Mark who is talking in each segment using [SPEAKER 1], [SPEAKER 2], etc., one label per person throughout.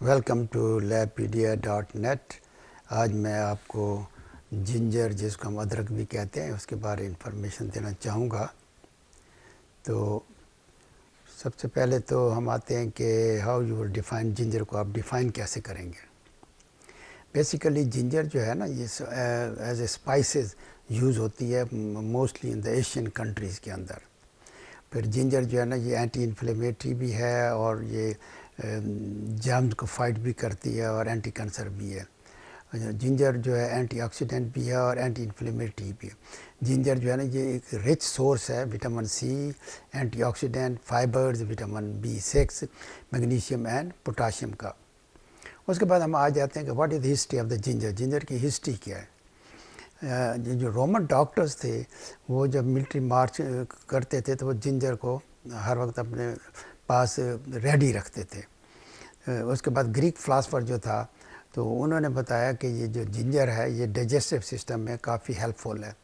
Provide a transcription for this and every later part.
[SPEAKER 1] Welcome to labpedia.net। आज मैं आपको जिंजर, जिसको हम अदरक भी कहते हैं, उसके बारे इंफॉर्मेशन देना चाहूँगा। तो सबसे पहले तो हम आते हैं कि how you will define ginger को आप डिफ़ाइन कैसे करेंगे। बेसिकली जिंजर जो है ना, ये एज ए स्पाइसेस यूज़ होती है mostly in the Asian countries के अंदर। फिर जिंजर जो है ना, ये एंटी इन्फ्लेमेटरी भी है और ये जर्म्स को फाइट भी करती है और एंटी कैंसर भी है। जिंजर जो है एंटीऑक्सीडेंट भी है और एंटी इन्फ्लेमेटरी भी है। जिंजर जो है ना, ये एक रिच सोर्स है vitamin C, antioxidant, fibres, vitamin B6, magnesium and potassium का। उसके बाद हम आ जाते हैं कि what is the history of the ginger. Ginger की हिस्ट्री क्या है। जो रोमन डॉक्टर्स थे, वो जब मिलिट्री मार्च करते थे तो वो जिंजर को हर वक्त अपने पास रेडी रखते थे। उसके बाद ग्रीक फिलासफर जो था, तो उन्होंने बताया कि ये जो जिंजर है ये डाइजेस्टिव सिस्टम में काफ़ी हेल्पफुल है।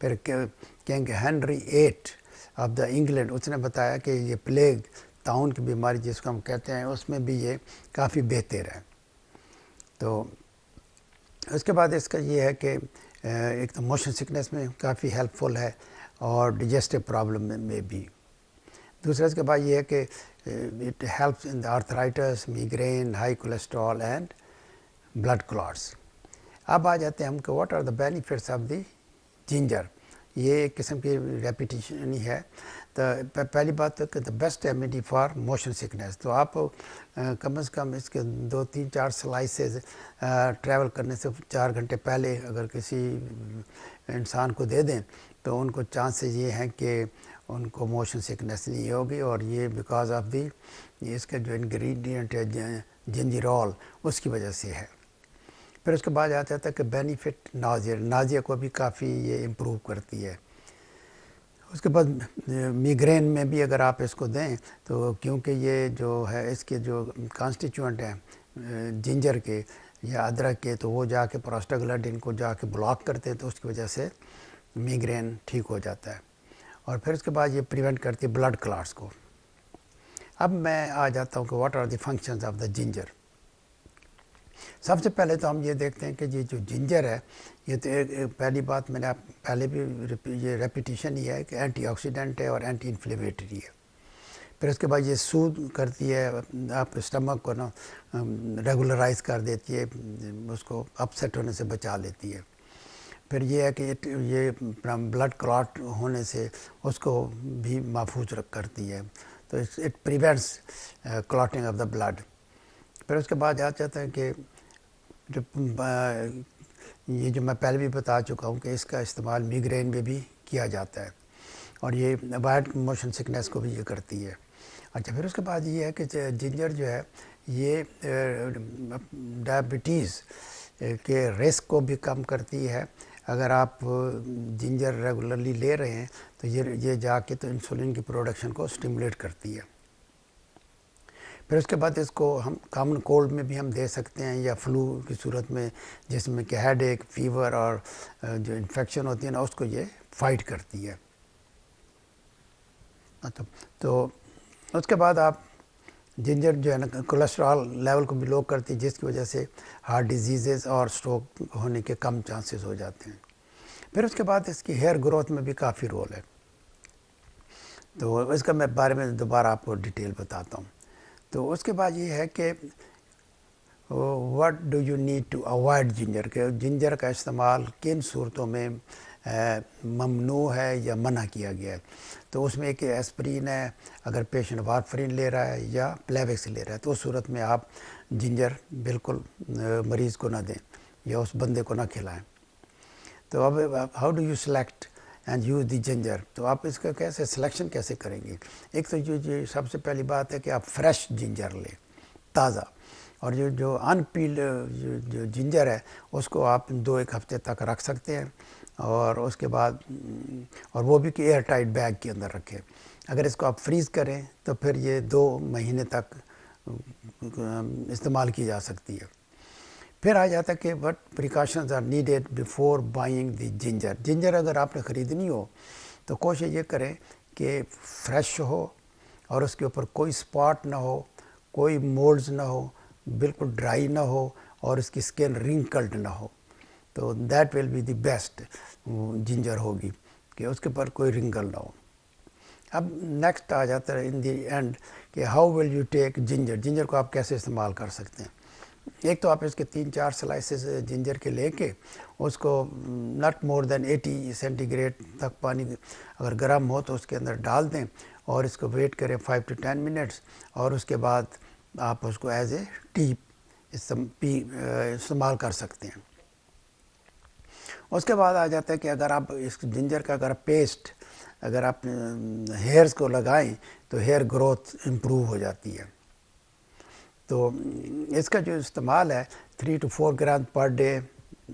[SPEAKER 1] फिर king Henry 8 of the England, उसने बताया कि ये प्लेग, ताउन की बीमारी जिसको हम कहते हैं, उसमें भी ये काफ़ी बेहतर है। तो उसके बाद इसका ये है कि एक तो मोशन सिकनेस में काफ़ी हेल्पफुल है और डाइजेस्टिव प्रॉब्लम में भी। दूसरा इसके बाद ये है कि it helps in the arthritis, migraine, high cholesterol and blood clots. अब आ जाते हैं हम कि what are the benefits of the ginger. ये एक किस्म की रेपिटेशन ही है। तो पहली बात तो कि the best remedy for motion sickness. तो आप कम से कम इसके 2-3-4 स्लाइसेस ट्रैवल करने से 4 घंटे पहले अगर किसी इंसान को दे दें तो उनको चांसेस ये हैं कि उनको मोशन सिकनेस नहीं होगी। और ये बिकॉज ऑफ दी इसका जो इंग्रेडिएंट है जिंजरॉल, उसकी वजह से है। फिर उसके बाद आता है कि बेनिफिट नाजिया को भी काफ़ी ये इम्प्रूव करती है। उसके बाद मिग्रेन में भी अगर आप इसको दें तो क्योंकि ये जो है इसके जो कॉन्स्टिट्यूएंट हैं जिंजर के या अदरक के, तो वो जाके प्रोस्टाग्लैंडिन को जाके ब्लॉक करते हैं, तो उसकी वजह से मिग्रेन ठीक हो जाता है। और फिर उसके बाद ये प्रिवेंट करती है ब्लड क्लॉट्स को। अब मैं आ जाता हूँ कि what are the functions of the ginger. सबसे पहले तो हम ये देखते हैं कि ये जो जिंजर है, ये तो एक पहली बात मैंने आप पहले भी ये रेपिटेशन ही है कि एंटीऑक्सीडेंट है और एंटी इन्फ्लेमेटरी है। फिर उसके बाद ये सूद करती है, आप स्टमक को ना रेगुलराइज कर देती है, उसको अपसेट होने से बचा लेती है। फिर ये है कि ये ब्लड क्लॉट होने से उसको भी महफूज करती है, तो it prevents clotting of the blood. फिर उसके बाद आ जाता है कि जो ये जो मैं पहले भी बता चुका हूँ कि इसका इस्तेमाल मिग्रेन में भी किया जाता है और ये वाइड मोशन सिकनेस को भी ये करती है। अच्छा, फिर उसके बाद ये है कि जिंजर जो है ये डायबिटीज़ के रिस्क को भी कम करती है। अगर आप जिंजर रेगुलरली ले रहे हैं तो ये जाके तो इंसुलिन की प्रोडक्शन को स्टिमुलेट करती है। फिर उसके बाद इसको हम कॉमन कोल्ड में भी हम दे सकते हैं या फ्लू की सूरत में, जिसमें कि हेड एक, फीवर और जो इन्फेक्शन होती है ना, उसको ये फाइट करती है। तो उसके बाद आप जिंजर जो है ना कोलेस्ट्रॉल लेवल को भी लो करती है, जिसकी वजह से हार्ट डिजीज़ और स्ट्रोक होने के कम चांसेस हो जाते हैं। फिर उसके बाद इसकी हेयर ग्रोथ में भी काफ़ी रोल है, तो इसका मैं बारे में दोबारा आपको डिटेल बताता हूँ। तो उसके बाद ये है कि what do you need to avoid ginger के। जिंजर का इस्तेमाल किन सूरतों में ममनू है या मना किया गया है। तो उसमें एक एस्प्रिन है, अगर पेशेंट वारफरिन ले रहा है या प्लेविक्स ले रहा है, तो उस सूरत में आप जिंजर बिल्कुल मरीज़ को ना दें या उस बंदे को ना खिलाएं। तो अब how do you select and use the ginger. तो आप इसका कैसे सिलेक्शन कैसे करेंगे। एक तो जो सबसे पहली बात है कि आप फ्रेश जिंजर लें, ताज़ा। और जो अनपील्ड जो जिंजर है उसको आप 2-1 हफ्ते तक रख सकते हैं और उसके बाद और वो भी कि एयर टाइट बैग के अंदर रखें। अगर इसको आप फ्रीज़ करें तो फिर ये 2 महीने तक इस्तेमाल की जा सकती है। फिर आ जाता है कि what precautions are needed before buying the ginger. Ginger अगर आपने ख़रीदनी हो तो कोशिश ये करें कि फ्रेश हो और उसके ऊपर कोई स्पॉट ना हो, कोई मोल्ड्स ना हो, बिल्कुल ड्राई ना हो और उसकी स्किन रिंकल्ड ना हो, तो that will be the best ginger होगी कि उसके ऊपर कोई रिंकल ना हो। अब नेक्स्ट आ जाता है इन दी एंड कि how will you take ginger, ginger को आप कैसे इस्तेमाल कर सकते हैं। एक तो आप इसके 3-4 स्लाइसेस जिंजर के लेके उसको नॉट मोर देन 80 सेंटीग्रेड तक पानी अगर गर्म हो तो उसके अंदर डाल दें और इसको वेट करें 5 to 10 मिनट्स, और उसके बाद आप उसको एज ए टी इस्तेमाल कर सकते हैं। उसके बाद आ जाता है कि अगर आप इस जिंजर का अगर पेस्ट अगर आप हेयर्स को लगाएं तो हेयर ग्रोथ इम्प्रूव हो जाती है। तो इसका जो इस्तेमाल है 3 to 4 ग्राम पर डे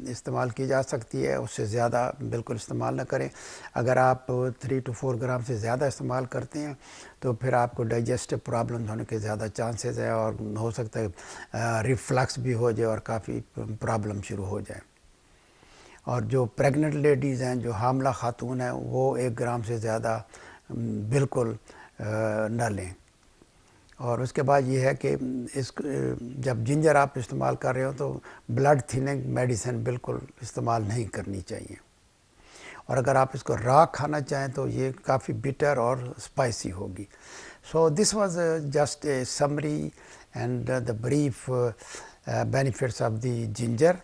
[SPEAKER 1] इस्तेमाल की जा सकती है, उससे ज़्यादा बिल्कुल इस्तेमाल ना करें। अगर आप 3 to 4 ग्राम से ज़्यादा इस्तेमाल करते हैं तो फिर आपको डाइजेस्टिव प्रॉब्लम होने के ज़्यादा चांसेस है और हो सकता है रिफ्लक्स भी हो जाए और काफ़ी प्रॉब्लम शुरू हो जाए। और जो प्रेग्नेंट लेडीज़ हैं, जो हामला खातून हैं, वो 1 ग्राम से ज़्यादा बिल्कुल न लें। और उसके बाद ये है कि इस जब जिंजर आप इस्तेमाल कर रहे हो तो ब्लड थिनिंग मेडिसिन बिल्कुल इस्तेमाल नहीं करनी चाहिए। और अगर आप इसको रॉ खाना चाहें तो ये काफ़ी बिटर और स्पाइसी होगी। So this was just a summary and the brief benefits of the ginger.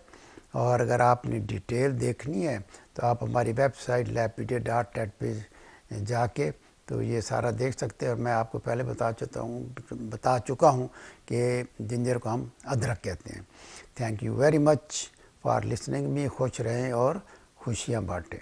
[SPEAKER 1] और अगर आपने डिटेल देखनी है तो आप हमारी वेबसाइट lapidea.net पे जाके तो ये सारा देख सकते हैं। और मैं आपको पहले बता चुका हूँ कि जिंजर को हम अदरक कहते हैं। Thank you very much for listening me. खुश रहें और खुशियाँ बांटें।